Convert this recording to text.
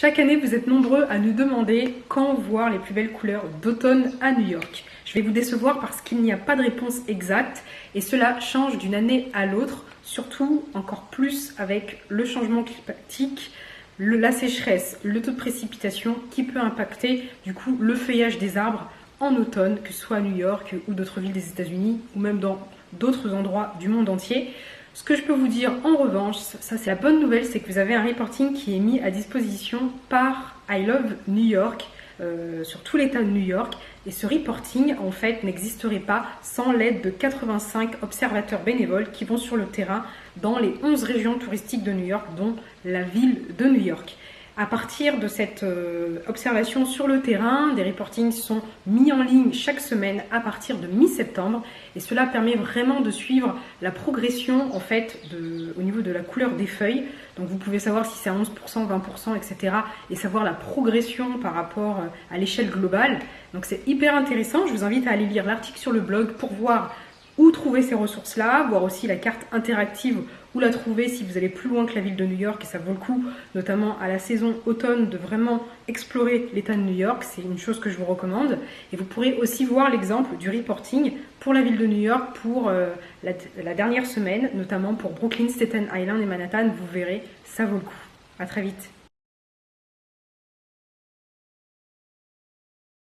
Chaque année, vous êtes nombreux à nous demander quand voir les plus belles couleurs d'automne à New York. Je vais vous décevoir parce qu'il n'y a pas de réponse exacte et cela change d'une année à l'autre, surtout encore plus avec le changement climatique, la sécheresse, le taux de précipitation qui peut impacter du coup le feuillage des arbres en automne, que ce soit à New York ou d'autres villes des États-Unis ou même dans d'autres endroits du monde entier. Ce que je peux vous dire en revanche, ça c'est la bonne nouvelle, c'est que vous avez un reporting qui est mis à disposition par I Love New York sur tout l'État de New York. Et ce reporting, en fait, n'existerait pas sans l'aide de 85 observateurs bénévoles qui vont sur le terrain dans les 11 régions touristiques de New York, dont la ville de New York. À partir de cette observation sur le terrain, des reportings sont mis en ligne chaque semaine à partir de mi-septembre et cela permet vraiment de suivre la progression en fait au niveau de la couleur des feuilles. Donc vous pouvez savoir si c'est à 11%, 20%, etc. et savoir la progression par rapport à l'échelle globale. Donc c'est hyper intéressant. Je vous invite à aller lire l'article sur le blog pour voir où trouver ces ressources-là, voir aussi la carte interactive où la trouver si vous allez plus loin que la ville de New York et ça vaut le coup, notamment à la saison automne, de vraiment explorer l'État de New York. C'est une chose que je vous recommande. Et vous pourrez aussi voir l'exemple du reporting pour la ville de New York pour la dernière semaine, notamment pour Brooklyn, Staten Island et Manhattan. Vous verrez, ça vaut le coup. À très vite.